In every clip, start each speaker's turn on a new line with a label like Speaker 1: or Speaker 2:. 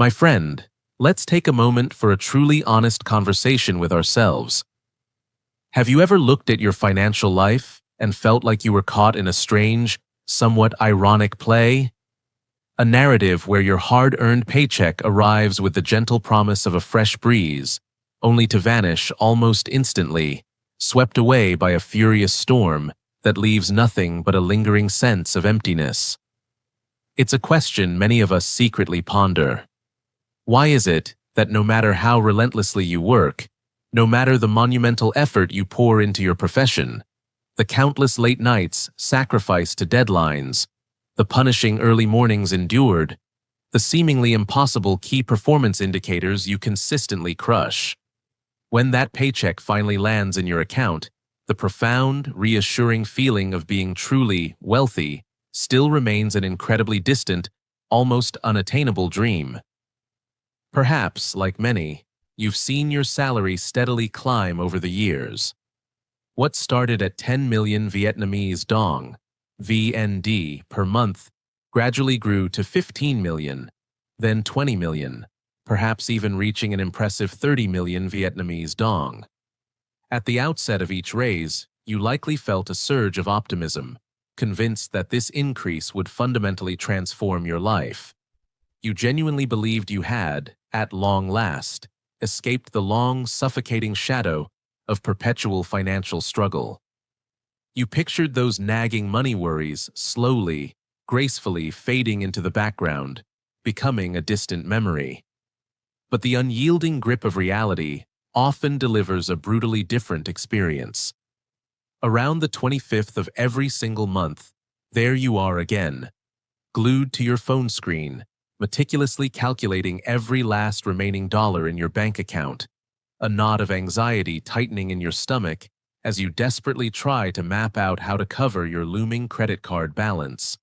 Speaker 1: My friend, let's take a moment for a truly honest conversation with ourselves. Have you ever looked at your financial life and felt like you were caught in a strange, somewhat ironic play? A narrative where your hard-earned paycheck arrives with the gentle promise of a fresh breeze, only to vanish almost instantly, swept away by a furious storm that leaves nothing but a lingering sense of emptiness. It's a question many of us secretly ponder. Why is it that no matter how relentlessly you work, no matter the monumental effort you pour into your profession, the countless late nights sacrificed to deadlines, the punishing early mornings endured, the seemingly impossible key performance indicators you consistently crush, when that paycheck finally lands in your account, the profound, reassuring feeling of being truly wealthy still remains an incredibly distant, almost unattainable dream. Perhaps, like many, you've seen your salary steadily climb over the years. What started at 10 million Vietnamese dong, VND, per month gradually grew to 15 million, then 20 million, perhaps even reaching an impressive 30 million Vietnamese dong. At the outset of each raise, you likely felt a surge of optimism, convinced that this increase would fundamentally transform your life. You genuinely believed you had, at long last, escaped the long, suffocating shadow of perpetual financial struggle. You pictured those nagging money worries slowly, gracefully fading into the background, becoming a distant memory. But the unyielding grip of reality often delivers a brutally different experience. Around the 25th of every single month, there you are again, glued to your phone screen, meticulously calculating every last remaining dollar in your bank account, a knot of anxiety tightening in your stomach as you desperately try to map out how to cover your looming credit card balance.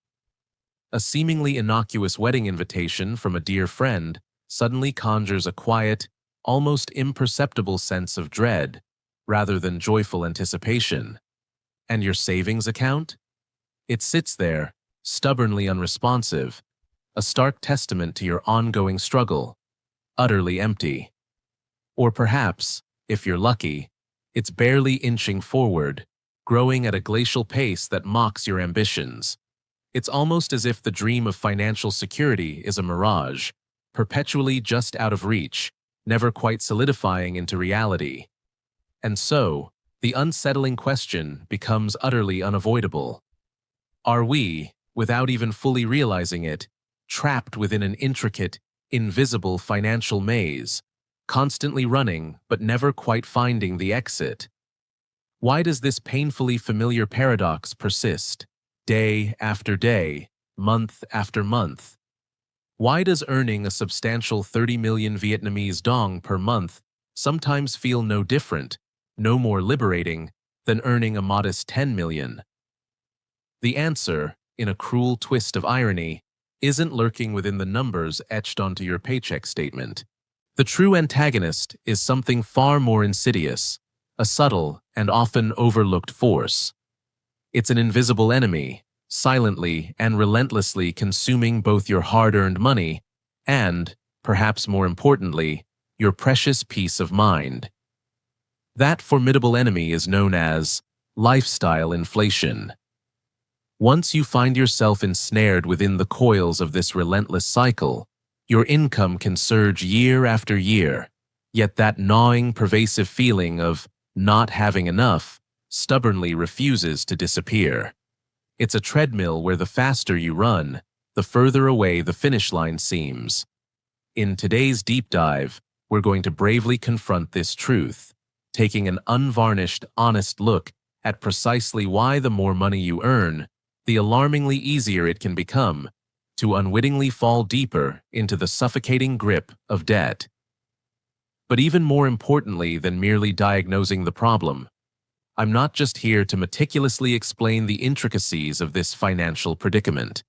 Speaker 1: A seemingly innocuous wedding invitation from a dear friend suddenly conjures a quiet, almost imperceptible sense of dread, rather than joyful anticipation. And your savings account? It sits there, stubbornly unresponsive, a stark testament to your ongoing struggle, utterly empty. Or perhaps, if you're lucky, it's barely inching forward, growing at a glacial pace that mocks your ambitions. It's almost as if the dream of financial security is a mirage, perpetually just out of reach, never quite solidifying into reality. And so, the unsettling question becomes utterly unavoidable. Are we, without even fully realizing it, trapped within an intricate, invisible financial maze, constantly running but never quite finding the exit? Why does this painfully familiar paradox persist, day after day, month after month? Why does earning a substantial 30 million Vietnamese dong per month sometimes feel no different, no more liberating, than earning a modest 10 million? The answer, in a cruel twist of irony, isn't lurking within the numbers etched onto your paycheck statement. The true antagonist is something far more insidious, a subtle and often overlooked force. It's an invisible enemy, silently and relentlessly consuming both your hard-earned money and, perhaps more importantly, your precious peace of mind. That formidable enemy is known as lifestyle inflation. Once you find yourself ensnared within the coils of this relentless cycle, your income can surge year after year, yet that gnawing, pervasive feeling of not having enough stubbornly refuses to disappear. It's a treadmill where the faster you run, the further away the finish line seems. In today's deep dive, we're going to bravely confront this truth, taking an unvarnished, honest look at precisely why the more money you earn, the alarmingly easier it can become to unwittingly fall deeper into the suffocating grip of debt. But even more importantly than merely diagnosing the problem, I'm not just here to meticulously explain the intricacies of this financial predicament.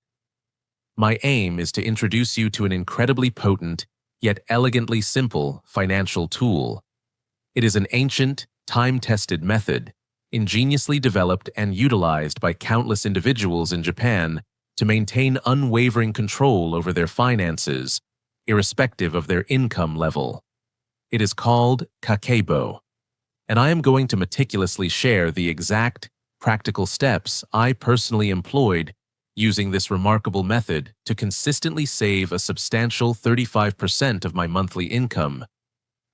Speaker 1: My aim is to introduce you to an incredibly potent, yet elegantly simple financial tool. It is an ancient, time-tested method, ingeniously developed and utilized by countless individuals in Japan to maintain unwavering control over their finances, irrespective of their income level. It is called Kakeibo, and I am going to meticulously share the exact practical steps I personally employed using this remarkable method to consistently save a substantial 35% of my monthly income,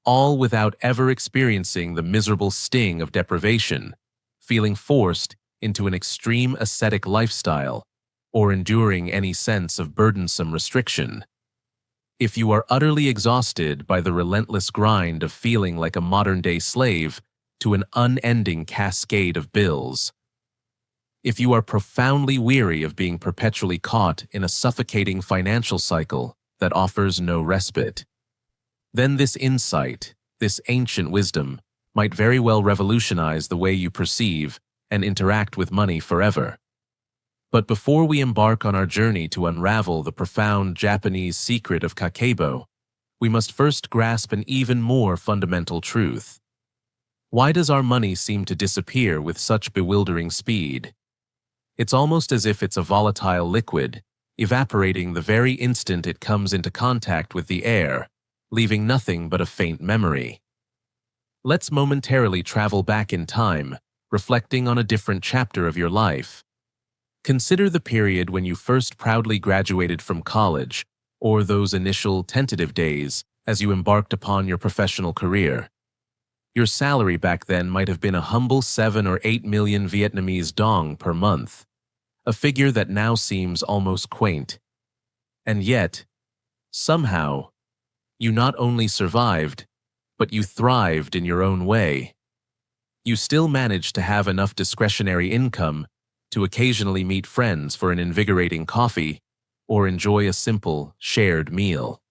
Speaker 1: all without ever experiencing the miserable sting of deprivation, feeling forced into an extreme ascetic lifestyle, or enduring any sense of burdensome restriction. If you are utterly exhausted by the relentless grind of feeling like a modern-day slave to an unending cascade of bills, if you are profoundly weary of being perpetually caught in a suffocating financial cycle that offers no respite, then this insight, this ancient wisdom, might very well revolutionize the way you perceive and interact with money forever. But before we embark on our journey to unravel the profound Japanese secret of Kakeibo, we must first grasp an even more fundamental truth. Why does our money seem to disappear with such bewildering speed? It's almost as if it's a volatile liquid, evaporating the very instant it comes into contact with the air, leaving nothing but a faint memory. Let's momentarily travel back in time, reflecting on a different chapter of your life. Consider the period when you first proudly graduated from college, or those initial tentative days as you embarked upon your professional career. Your salary back then might have been a humble 7 or 8 million Vietnamese dong per month, a figure that now seems almost quaint. And yet, somehow, you not only survived, but you thrived in your own way. You still managed to have enough discretionary income to occasionally meet friends for an invigorating coffee or enjoy a simple, shared meal.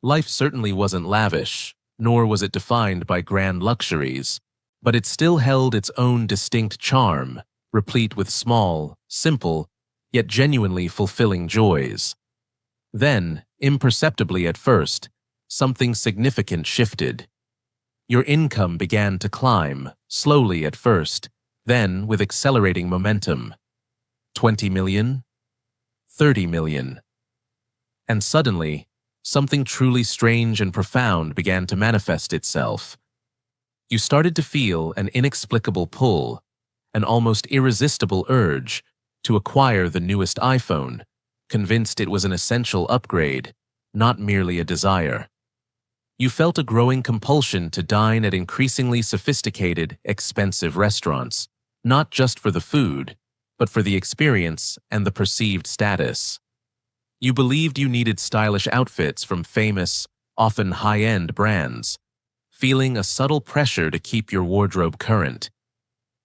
Speaker 1: Life certainly wasn't lavish, nor was it defined by grand luxuries, but it still held its own distinct charm, replete with small, simple, yet genuinely fulfilling joys. Then, imperceptibly at first, something significant shifted. Your income began to climb, slowly at first, then with accelerating momentum. 20 million? 30 million. And suddenly, something truly strange and profound began to manifest itself. You started to feel an inexplicable pull, an almost irresistible urge to acquire the newest iPhone, convinced it was an essential upgrade, not merely a desire. You felt a growing compulsion to dine at increasingly sophisticated, expensive restaurants, not just for the food, but for the experience and the perceived status. You believed you needed stylish outfits from famous, often high-end brands, feeling a subtle pressure to keep your wardrobe current.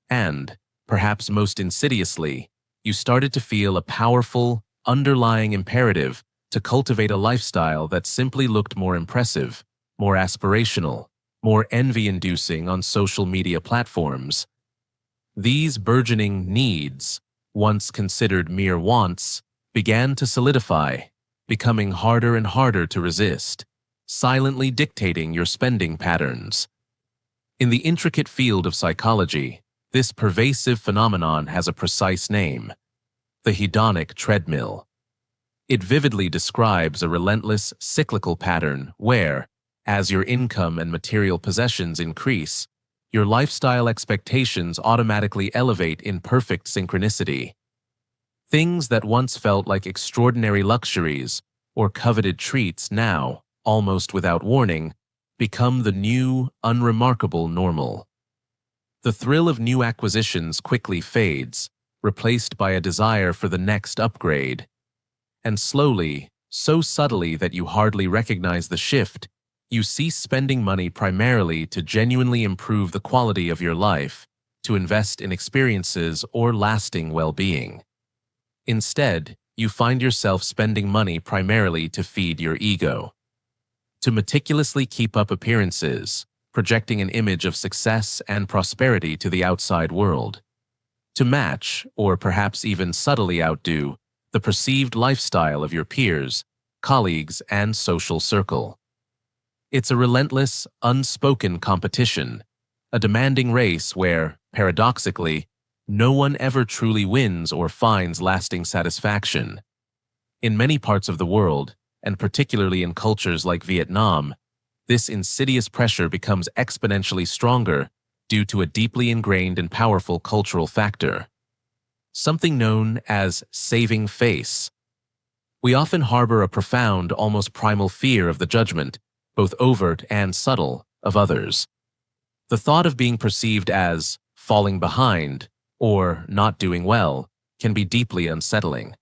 Speaker 1: And, perhaps most insidiously, you started to feel a powerful, underlying imperative to cultivate a lifestyle that simply looked more impressive, more aspirational, more envy-inducing on social media platforms. These burgeoning needs, once considered mere wants, began to solidify, becoming harder and harder to resist, silently dictating your spending patterns. In the intricate field of psychology, this pervasive phenomenon has a precise name: the hedonic treadmill. It vividly describes a relentless, cyclical pattern where, as your income and material possessions increase, your lifestyle expectations automatically elevate in perfect synchronicity. Things that once felt like extraordinary luxuries or coveted treats now, almost without warning, become the new, unremarkable normal. The thrill of new acquisitions quickly fades, replaced by a desire for the next upgrade. And slowly, so subtly that you hardly recognize the shift, you cease spending money primarily to genuinely improve the quality of your life, to invest in experiences or lasting well-being. Instead, you find yourself spending money primarily to feed your ego, to meticulously keep up appearances, projecting an image of success and prosperity to the outside world, to match, or perhaps even subtly outdo, the perceived lifestyle of your peers, colleagues, and social circle. It's a relentless, unspoken competition, a demanding race where, paradoxically, no one ever truly wins or finds lasting satisfaction. In many parts of the world, and particularly in cultures like Vietnam, this insidious pressure becomes exponentially stronger due to a deeply ingrained and powerful cultural factor, something known as saving face. We often harbor a profound, almost primal fear of the judgment, both overt and subtle, of others. The thought of being perceived as falling behind or not doing well can be deeply unsettling.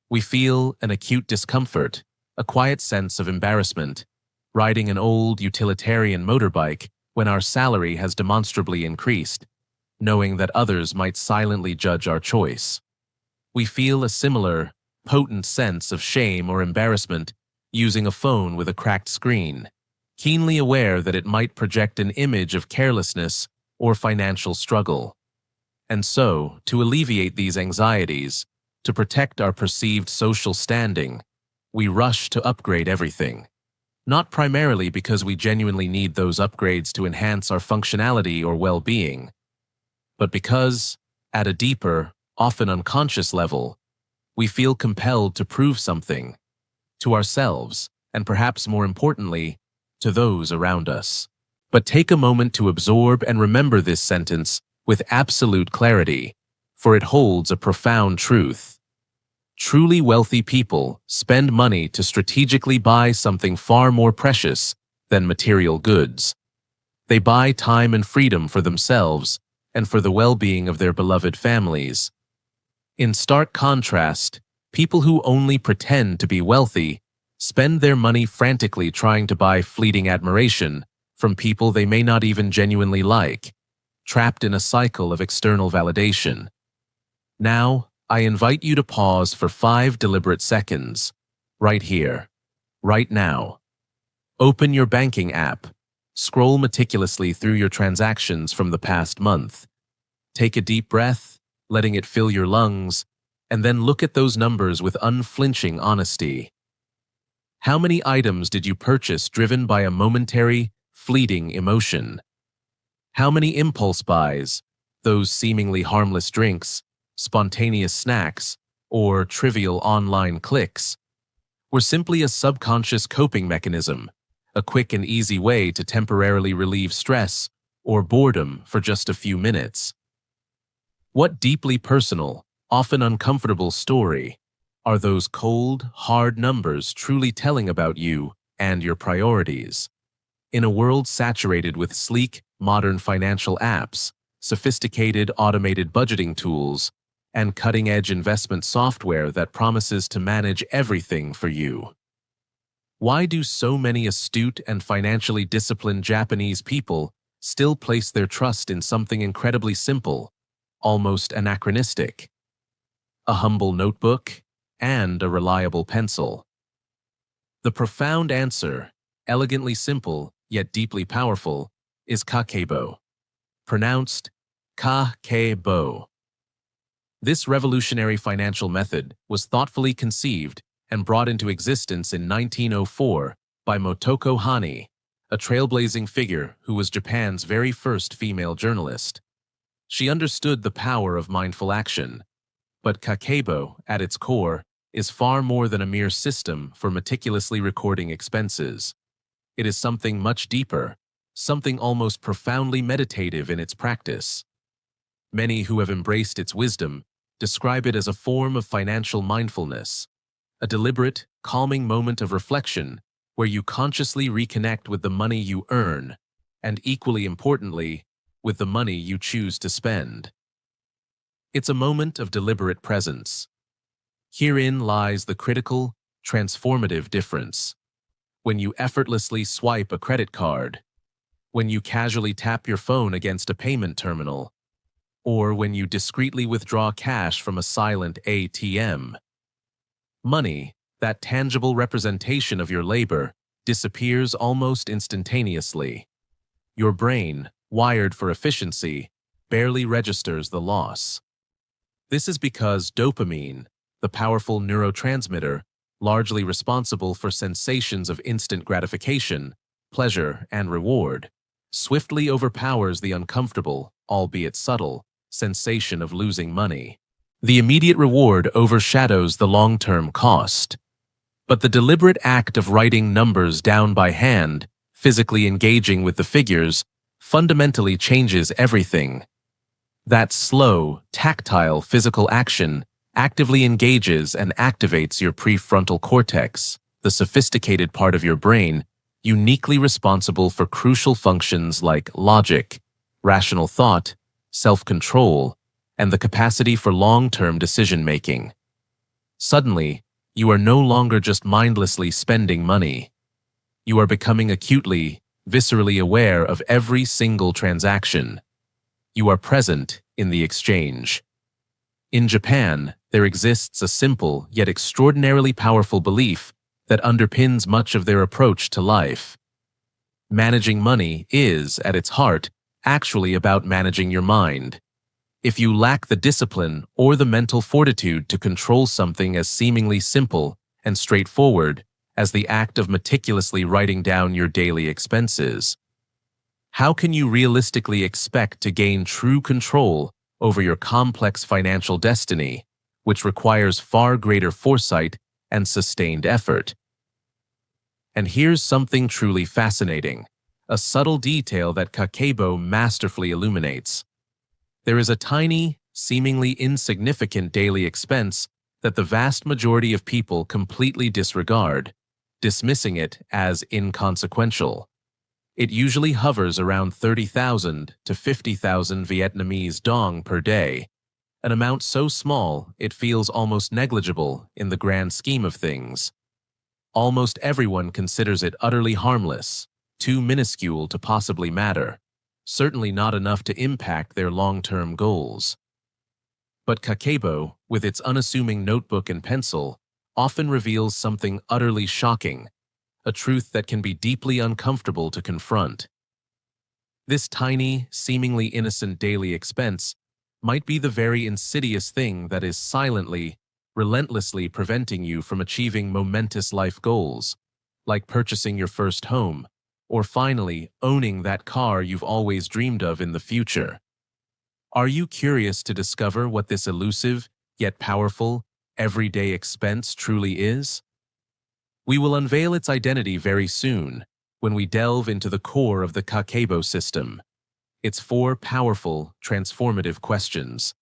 Speaker 1: We feel an acute discomfort, a quiet sense of embarrassment, riding an old utilitarian motorbike when our salary has demonstrably increased, knowing that others might silently judge our choice. We feel a similar, potent sense of shame or embarrassment using a phone with a cracked screen, keenly aware that it might project an image of carelessness or financial struggle. And so, to alleviate these anxieties, to protect our perceived social standing, we rush to upgrade everything. Not primarily because we genuinely need those upgrades to enhance our functionality or well-being, but because, at a deeper, often unconscious level, we feel compelled to prove something to ourselves, and perhaps more importantly, to those around us. But take a moment to absorb and remember this sentence with absolute clarity, for it holds a profound truth. Truly wealthy people spend money to strategically buy something far more precious than material goods. They buy time and freedom for themselves and for the well-being of their beloved families. In stark contrast, people who only pretend to be wealthy spend their money frantically trying to buy fleeting admiration from people they may not even genuinely like, trapped in a cycle of external validation. Now, I invite you to pause for 5 deliberate seconds, right here, right now. Open your banking app, scroll meticulously through your transactions from the past month. Take a deep breath, letting it fill your lungs, and then look at those numbers with unflinching honesty. How many items did you purchase driven by a momentary, fleeting emotion? How many impulse buys, those seemingly harmless drinks, spontaneous snacks, or trivial online clicks, were simply a subconscious coping mechanism, a quick and easy way to temporarily relieve stress or boredom for just a few minutes? What deeply personal, often uncomfortable story are those cold, hard numbers truly telling about you and your priorities? In a world saturated with sleek, modern financial apps, sophisticated automated budgeting tools, and cutting-edge investment software that promises to manage everything for you, why do so many astute and financially disciplined Japanese people still place their trust in something incredibly simple, almost anachronistic? A humble notebook and a reliable pencil. The profound answer, elegantly simple yet deeply powerful, is Kakeibo, pronounced Kakeibo. This revolutionary financial method was thoughtfully conceived and brought into existence in 1904 by Motoko Hani, a trailblazing figure who was Japan's very first female journalist. She understood the power of mindful action, but Kakeibo, at its core, is far more than a mere system for meticulously recording expenses. It is something much deeper, something almost profoundly meditative in its practice. Many who have embraced its wisdom describe it as a form of financial mindfulness, a deliberate, calming moment of reflection where you consciously reconnect with the money you earn, and equally importantly, with the money you choose to spend. It's a moment of deliberate presence. Herein lies the critical, transformative difference. When you effortlessly swipe a credit card, when you casually tap your phone against a payment terminal, or when you discreetly withdraw cash from a silent ATM, money, that tangible representation of your labor, disappears almost instantaneously. Your brain, wired for efficiency, barely registers the loss. This is because dopamine, the powerful neurotransmitter, largely responsible for sensations of instant gratification, pleasure, and reward, swiftly overpowers the uncomfortable, albeit subtle, sensation of losing money. The immediate reward overshadows the long-term cost. But the deliberate act of writing numbers down by hand, physically engaging with the figures, fundamentally changes everything. That slow, tactile physical action actively engages and activates your prefrontal cortex, the sophisticated part of your brain uniquely responsible for crucial functions like logic, rational thought, self-control, and the capacity for long-term decision-making. Suddenly, you are no longer just mindlessly spending money. You are becoming acutely, viscerally aware of every single transaction. You are present in the exchange. In Japan, there exists a simple yet extraordinarily powerful belief that underpins much of their approach to life. Managing money is, at its heart, actually about managing your mind. If you lack the discipline or the mental fortitude to control something as seemingly simple and straightforward as the act of meticulously writing down your daily expenses, how can you realistically expect to gain true control over your complex financial destiny, which requires far greater foresight and sustained effort? And here's something truly fascinating, a subtle detail that Kakeibo masterfully illuminates. There is a tiny, seemingly insignificant daily expense that the vast majority of people completely disregard, dismissing it as inconsequential. It usually hovers around 30,000 to 50,000 Vietnamese dong per day, an amount so small it feels almost negligible in the grand scheme of things. Almost everyone considers it utterly harmless, too minuscule to possibly matter, certainly not enough to impact their long-term goals. But Kakeibo, with its unassuming notebook and pencil, often reveals something utterly shocking, a truth that can be deeply uncomfortable to confront. This tiny, seemingly innocent daily expense might be the very insidious thing that is silently, relentlessly preventing you from achieving momentous life goals, like purchasing your first home, or finally owning that car you've always dreamed of in the future. Are you curious to discover what this elusive, yet powerful, everyday expense truly is? We will unveil its identity very soon when we delve into the core of the Kakeibo system, its four powerful, transformative questions.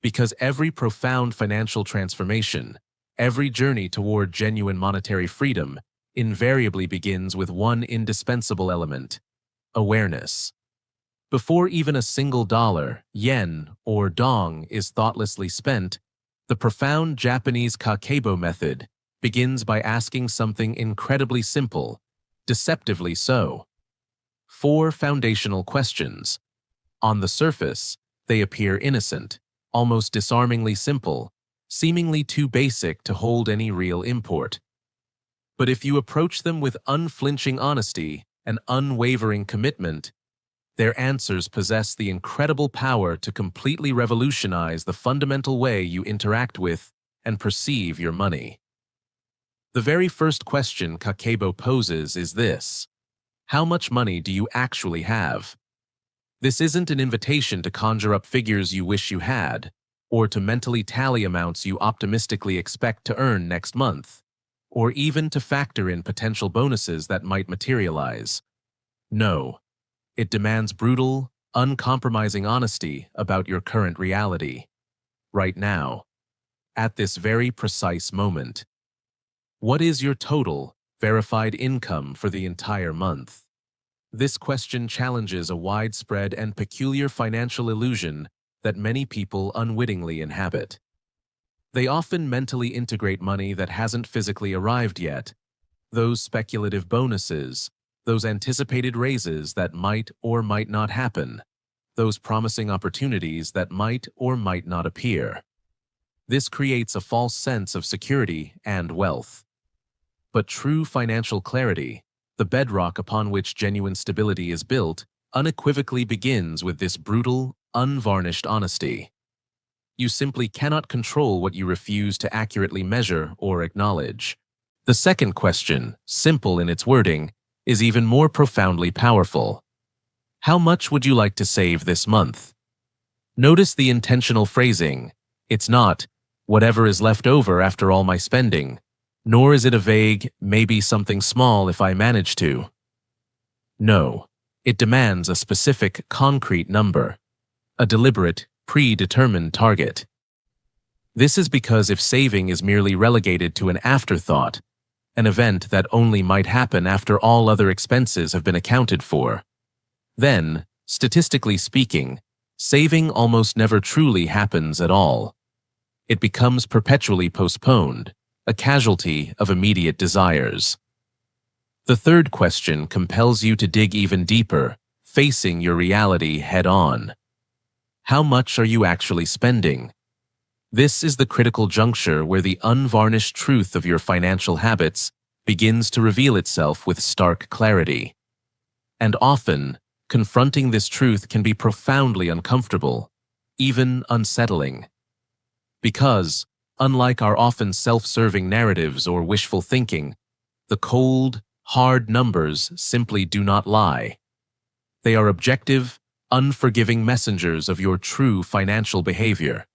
Speaker 1: Because every profound financial transformation, every journey toward genuine monetary freedom, invariably begins with one indispensable element: awareness. Before even a single dollar, yen, or dong is thoughtlessly spent, the profound Japanese Kakeibo method begins by asking something incredibly simple, deceptively so. Four foundational questions. On the surface, they appear innocent, almost disarmingly simple, seemingly too basic to hold any real import. But if you approach them with unflinching honesty and unwavering commitment, their answers possess the incredible power to completely revolutionize the fundamental way you interact with and perceive your money. The very first question Kakeibo poses is this: how much money do you actually have? This isn't an invitation to conjure up figures you wish you had, or to mentally tally amounts you optimistically expect to earn next month, or even to factor in potential bonuses that might materialize. No, it demands brutal, uncompromising honesty about your current reality. Right now, at this very precise moment. What is your total, verified income for the entire month? This question challenges a widespread and peculiar financial illusion that many people unwittingly inhabit. They often mentally integrate money that hasn't physically arrived yet, those speculative bonuses, those anticipated raises that might or might not happen, those promising opportunities that might or might not appear. This creates a false sense of security and wealth. But true financial clarity, the bedrock upon which genuine stability is built, unequivocally begins with this brutal, unvarnished honesty. You simply cannot control what you refuse to accurately measure or acknowledge. The second question, simple in its wording, is even more profoundly powerful. How much would you like to save this month? Notice the intentional phrasing. It's not, whatever is left over after all my spending, Nor is it a vague, maybe something small if I manage to. No, it demands a specific, concrete number, a deliberate, predetermined target. This is because if saving is merely relegated to an afterthought, an event that only might happen after all other expenses have been accounted for, then, statistically speaking, saving almost never truly happens at all. It becomes perpetually postponed, a casualty of immediate desires. The third question compels you to dig even deeper, facing your reality head-on. How much are you actually spending? This is the critical juncture where the unvarnished truth of your financial habits begins to reveal itself with stark clarity. And often, confronting this truth can be profoundly uncomfortable, even unsettling. Because, unlike our often self-serving narratives or wishful thinking, the cold, hard numbers simply do not lie. They are objective, unforgiving messengers of your true financial behavior.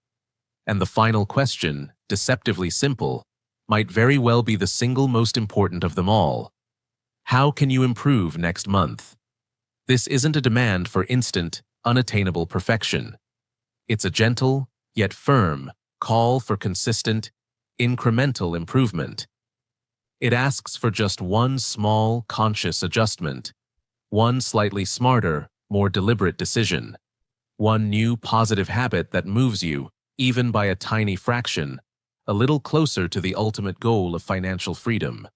Speaker 1: And the final question, deceptively simple, might very well be the single most important of them all. How can you improve next month? This isn't a demand for instant, unattainable perfection. It's a gentle, yet firm, call for consistent, incremental improvement. It asks for just one small, conscious adjustment, one slightly smarter, more deliberate decision, one new positive habit that moves you, even by a tiny fraction, a little closer to the ultimate goal of financial freedom.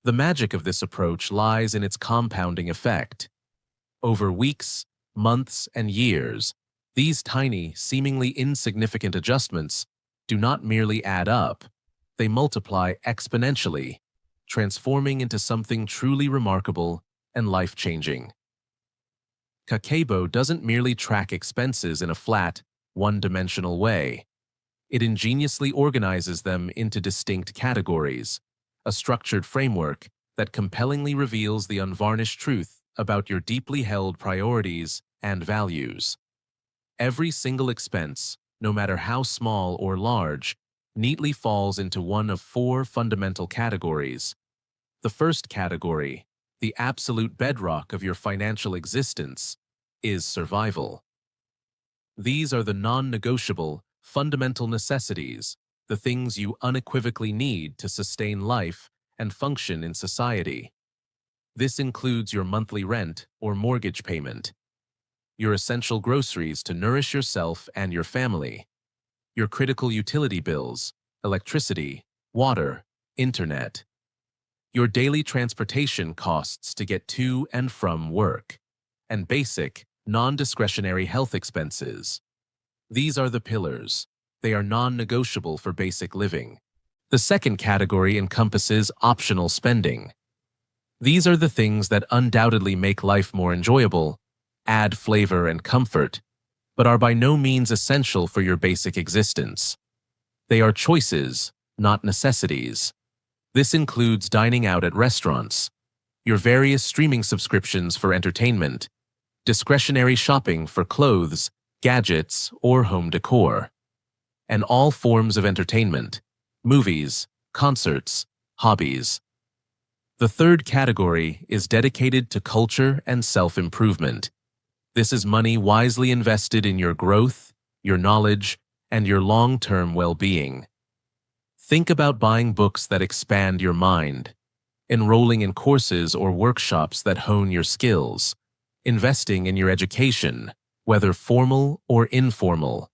Speaker 1: The magic of this approach lies in its compounding effect. Over weeks, months, and years, these tiny, seemingly insignificant adjustments do not merely add up, they multiply exponentially, transforming into something truly remarkable and life-changing. Kakeibo doesn't merely track expenses in a flat, one-dimensional way. It ingeniously organizes them into distinct categories, a structured framework that compellingly reveals the unvarnished truth about your deeply held priorities and values. Every single expense, no matter how small or large, neatly falls into one of four fundamental categories. The first category, the absolute bedrock of your financial existence, is survival. These are the non-negotiable, fundamental necessities, the things you unequivocally need to sustain life and function in society. This includes your monthly rent or mortgage payment, your essential groceries to nourish yourself and your family, your critical utility bills, electricity, water, internet, your daily transportation costs to get to and from work, and basic, non-discretionary health expenses. These are the pillars. They are non-negotiable for basic living. The second category encompasses optional spending. These are the things that undoubtedly make life more enjoyable, add flavor and comfort, but are by no means essential for your basic existence. They are choices, not necessities. This includes dining out at restaurants, your various streaming subscriptions for entertainment, discretionary shopping for clothes, gadgets, or home decor, and all forms of entertainment, movies, concerts, hobbies. The third category is dedicated to culture and self-improvement. This is money wisely invested in your growth, your knowledge, and your long-term well-being. Think about buying books that expand your mind, enrolling in courses or workshops that hone your skills, investing in your education, whether formal or informal,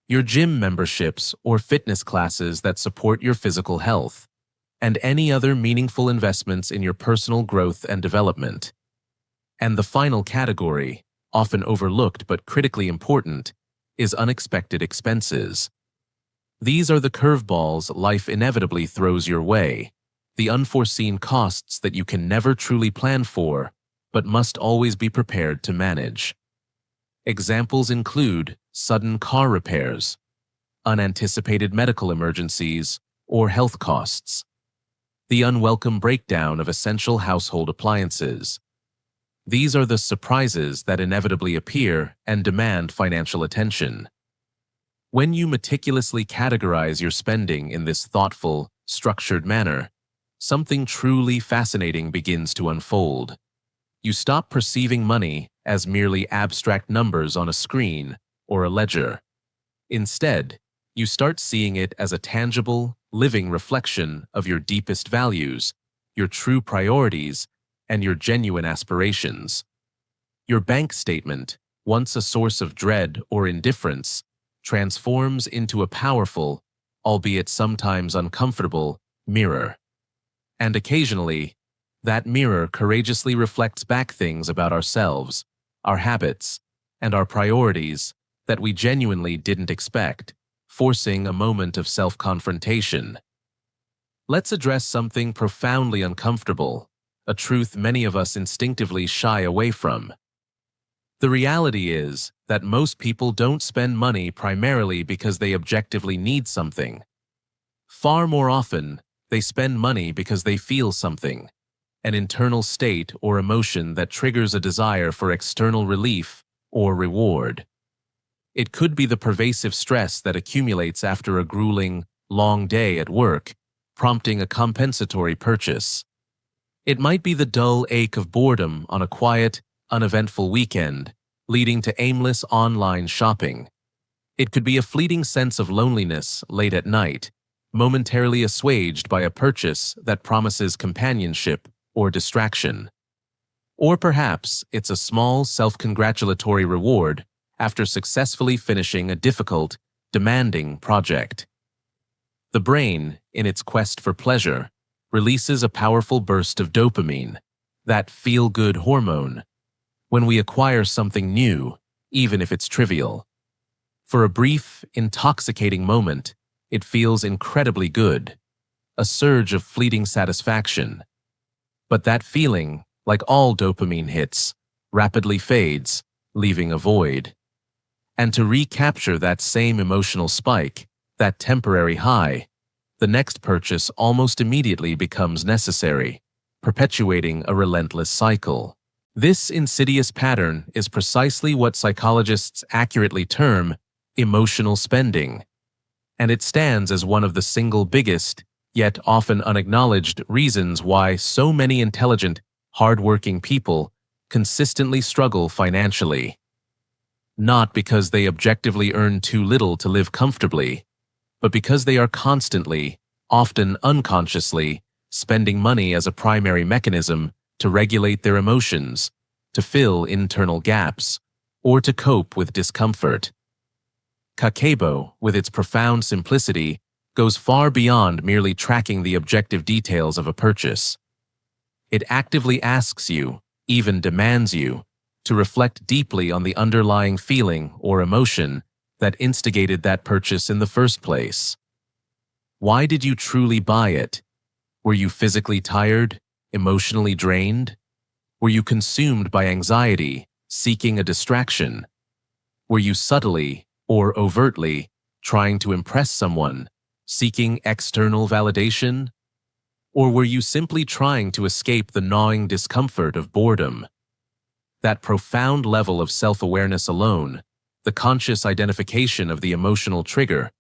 Speaker 1: your gym memberships or fitness classes that support your physical health, and any other meaningful investments in your personal growth and development. And the final category, often overlooked but critically important, is unexpected expenses. These are the curveballs life inevitably throws your way, the unforeseen costs that you can never truly plan for, but must always be prepared to manage. Examples include sudden car repairs, unanticipated medical emergencies, or health costs, the unwelcome breakdown of essential household appliances. These are the surprises that inevitably appear and demand financial attention. When you meticulously categorize your spending in this thoughtful, structured manner, something truly fascinating begins to unfold. You stop perceiving money as merely abstract numbers on a screen or a ledger. Instead, you start seeing it as a tangible, living reflection of your deepest values, your true priorities, and your genuine aspirations. Your bank statement, once a source of dread or indifference, transforms into a powerful, albeit sometimes uncomfortable, mirror. And occasionally, that mirror courageously reflects back things about ourselves, our habits, and our priorities that we genuinely didn't expect, forcing a moment of self-confrontation. Let's address something profoundly uncomfortable, a truth many of us instinctively shy away from. The reality is that most people don't spend money primarily because they objectively need something. Far more often, they spend money because they feel something, an internal state or emotion that triggers a desire for external relief or reward. It could be the pervasive stress that accumulates after a grueling, long day at work, prompting a compensatory purchase. It might be the dull ache of boredom on a quiet, uneventful weekend, leading to aimless online shopping. It could be a fleeting sense of loneliness late at night, momentarily assuaged by a purchase that promises companionship or distraction. Or perhaps it's a small self-congratulatory reward after successfully finishing a difficult, demanding project. The brain, in its quest for pleasure, releases a powerful burst of dopamine, that feel-good hormone, when we acquire something new, even if it's trivial. For a brief, intoxicating moment, it feels incredibly good, a surge of fleeting satisfaction. But that feeling, like all dopamine hits, rapidly fades, leaving a void. And to recapture that same emotional spike, that temporary high, the next purchase almost immediately becomes necessary, perpetuating a relentless cycle. This insidious pattern is precisely what psychologists accurately term emotional spending, and it stands as one of the single biggest, yet often unacknowledged reasons why so many intelligent, hardworking people consistently struggle financially. Not because they objectively earn too little to live comfortably, but because they are constantly, often unconsciously, spending money as a primary mechanism to regulate their emotions, to fill internal gaps, or to cope with discomfort. Kakeibo, with its profound simplicity, goes far beyond merely tracking the objective details of a purchase. It actively asks you, even demands you, to reflect deeply on the underlying feeling or emotion that instigated that purchase in the first place. Why did you truly buy it? Were you physically tired, emotionally drained? Were you consumed by anxiety, seeking a distraction? Were you subtly, or overtly, trying to impress someone, seeking external validation? Or were you simply trying to escape the gnawing discomfort of boredom? That profound level of self-awareness alone, the conscious identification of the emotional trigger,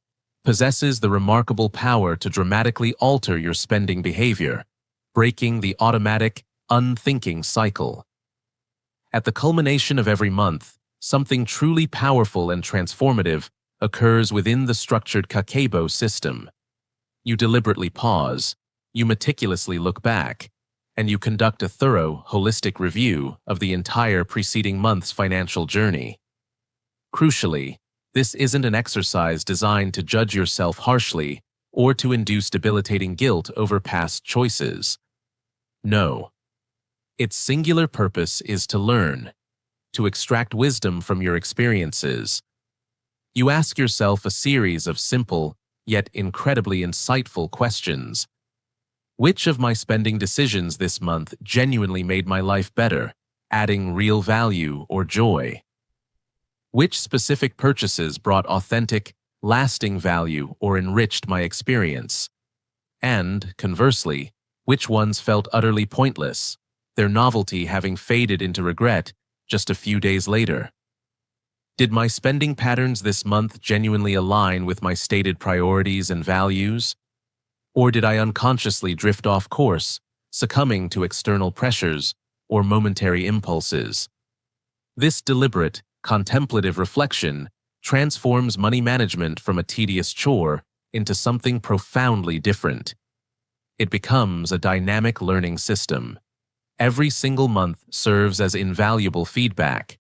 Speaker 1: possesses the remarkable power to dramatically alter your spending behavior, breaking the automatic, unthinking cycle. At the culmination of every month, something truly powerful and transformative occurs within the structured Kakeibo system. You deliberately pause, you meticulously look back, and you conduct a thorough, holistic review of the entire preceding month's financial journey. Crucially, this isn't an exercise designed to judge yourself harshly or to induce debilitating guilt over past choices. No. Its singular purpose is to learn, to extract wisdom from your experiences. You ask yourself a series of simple, yet incredibly insightful questions. Which of my spending decisions this month genuinely made my life better, adding real value or joy? Which specific purchases brought authentic, lasting value or enriched my experience? And, conversely, which ones felt utterly pointless, their novelty having faded into regret just a few days later? Did my spending patterns this month genuinely align with my stated priorities and values? Or did I unconsciously drift off course, succumbing to external pressures or momentary impulses? This deliberate, contemplative reflection transforms money management from a tedious chore into something profoundly different. It becomes a dynamic learning system. Every single month serves as invaluable feedback.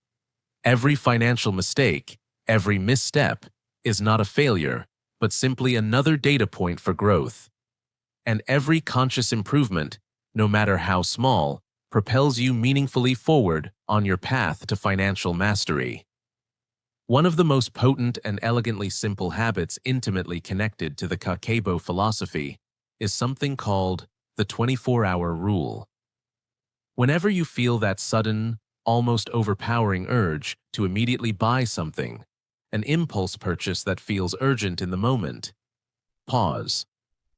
Speaker 1: Every financial mistake, every misstep, is not a failure, but simply another data point for growth. And every conscious improvement, no matter how small, propels you meaningfully forward on your path to financial mastery. One of the most potent and elegantly simple habits intimately connected to the Kakeibo philosophy is something called the 24-hour rule. Whenever you feel that sudden, almost overpowering urge to immediately buy something, an impulse purchase that feels urgent in the moment, pause.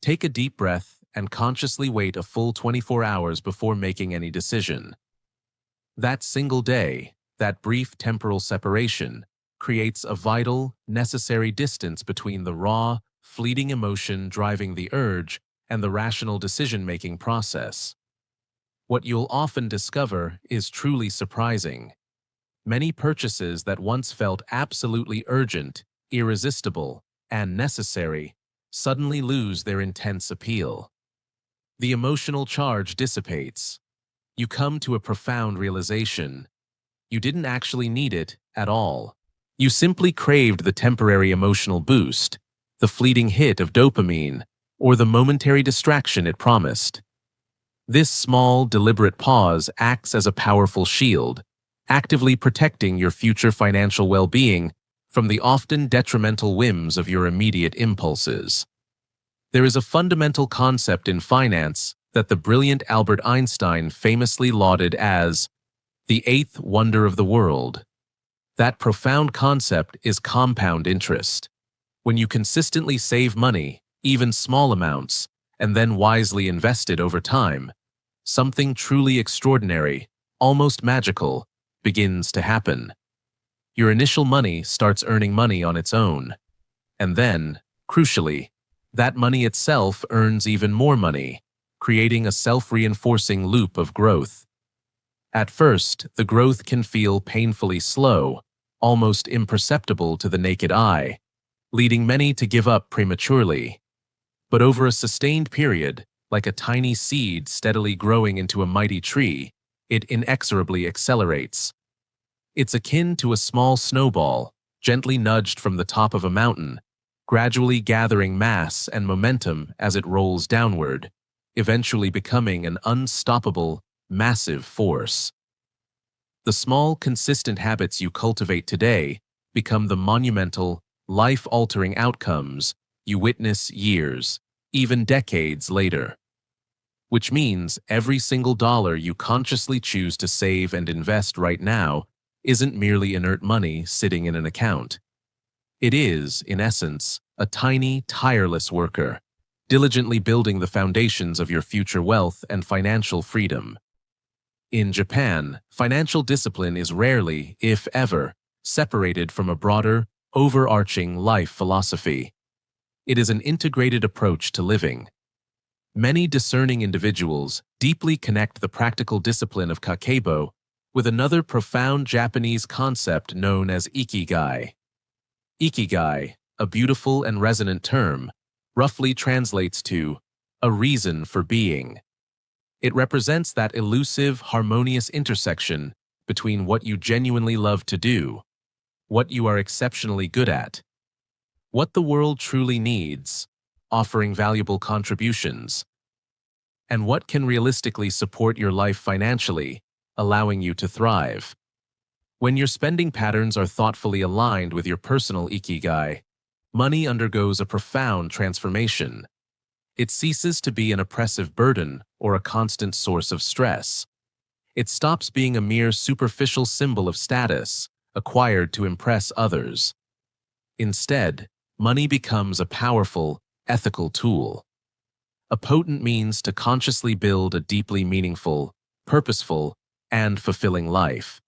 Speaker 1: Take a deep breath and consciously wait a full 24 hours before making any decision. That single day, that brief temporal separation, creates a vital, necessary distance between the raw, fleeting emotion driving the urge and the rational decision-making process. What you'll often discover is truly surprising. Many purchases that once felt absolutely urgent, irresistible, and necessary suddenly lose their intense appeal. The emotional charge dissipates. You come to a profound realization. You didn't actually need it at all. You simply craved the temporary emotional boost, the fleeting hit of dopamine, or the momentary distraction it promised. This small, deliberate pause acts as a powerful shield, actively protecting your future financial well-being from the often detrimental whims of your immediate impulses. There is a fundamental concept in finance that the brilliant Albert Einstein famously lauded as the eighth wonder of the world. That profound concept is compound interest. When you consistently save money, even small amounts, and then wisely invest it over time, something truly extraordinary, almost magical, begins to happen. Your initial money starts earning money on its own. And then, crucially, that money itself earns even more money, creating a self-reinforcing loop of growth. At first, the growth can feel painfully slow, almost imperceptible to the naked eye, leading many to give up prematurely. But over a sustained period, like a tiny seed steadily growing into a mighty tree, it inexorably accelerates. It's akin to a small snowball, gently nudged from the top of a mountain, gradually gathering mass and momentum as it rolls downward, eventually becoming an unstoppable, massive force. The small, consistent habits you cultivate today become the monumental, life-altering outcomes you witness years, even decades later. Which means every single dollar you consciously choose to save and invest right now isn't merely inert money sitting in an account. It is, in essence, a tiny, tireless worker, diligently building the foundations of your future wealth and financial freedom. In Japan, financial discipline is rarely, if ever, separated from a broader, overarching life philosophy. It is an integrated approach to living. Many discerning individuals deeply connect the practical discipline of Kakeibo with another profound Japanese concept known as Ikigai. Ikigai, a beautiful and resonant term, roughly translates to a reason for being. It represents that elusive, harmonious intersection between what you genuinely love to do, what you are exceptionally good at, what the world truly needs, offering valuable contributions, and what can realistically support your life financially, allowing you to thrive. When your spending patterns are thoughtfully aligned with your personal ikigai, money undergoes a profound transformation. It ceases to be an oppressive burden or a constant source of stress. It stops being a mere superficial symbol of status, acquired to impress others. Instead, money becomes a powerful, ethical tool. A potent means to consciously build a deeply meaningful, purposeful, and fulfilling life,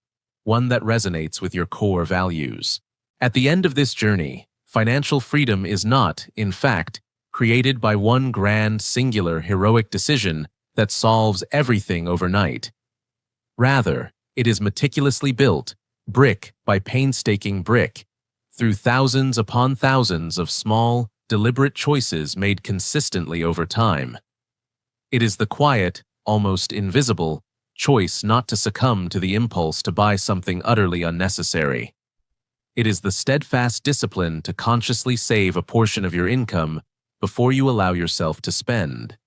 Speaker 1: one that resonates with your core values. At the end of this journey, financial freedom is not, in fact, created by one grand, singular, heroic decision that solves everything overnight. Rather, it is meticulously built, brick by painstaking brick, through thousands upon thousands of small, deliberate choices made consistently over time. It is the quiet, almost invisible, choice not to succumb to the impulse to buy something utterly unnecessary. It is the steadfast discipline to consciously save a portion of your income before you allow yourself to spend.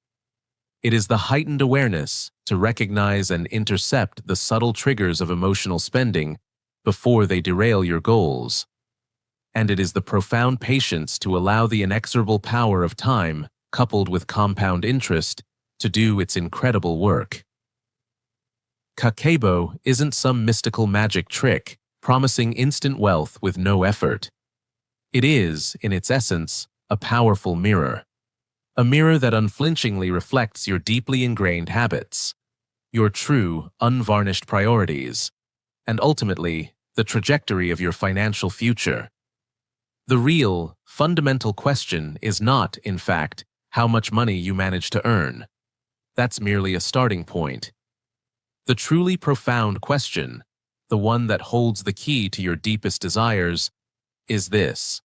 Speaker 1: It is the heightened awareness to recognize and intercept the subtle triggers of emotional spending before they derail your goals. And it is the profound patience to allow the inexorable power of time, coupled with compound interest, to do its incredible work. Kakeibo isn't some mystical magic trick promising instant wealth with no effort. It is, in its essence, a powerful mirror. A mirror that unflinchingly reflects your deeply ingrained habits, your true, unvarnished priorities, and ultimately, the trajectory of your financial future. The real, fundamental question is not, in fact, how much money you manage to earn. That's merely a starting point. The truly profound question, the one that holds the key to your deepest desires, is this: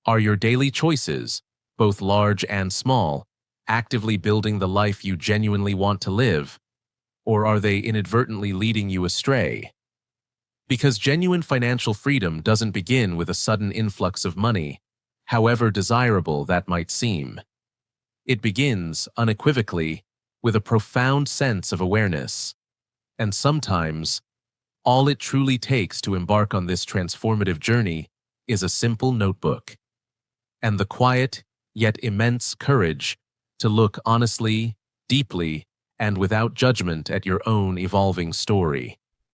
Speaker 1: are your daily choices, both large and small, actively building the life you genuinely want to live, or are they inadvertently leading you astray? Because genuine financial freedom doesn't begin with a sudden influx of money, however desirable that might seem. It begins, unequivocally, with a profound sense of awareness. And sometimes, all it truly takes to embark on this transformative journey is a simple notebook, and the quiet, yet immense courage to look honestly, deeply, and without judgment at your own evolving story.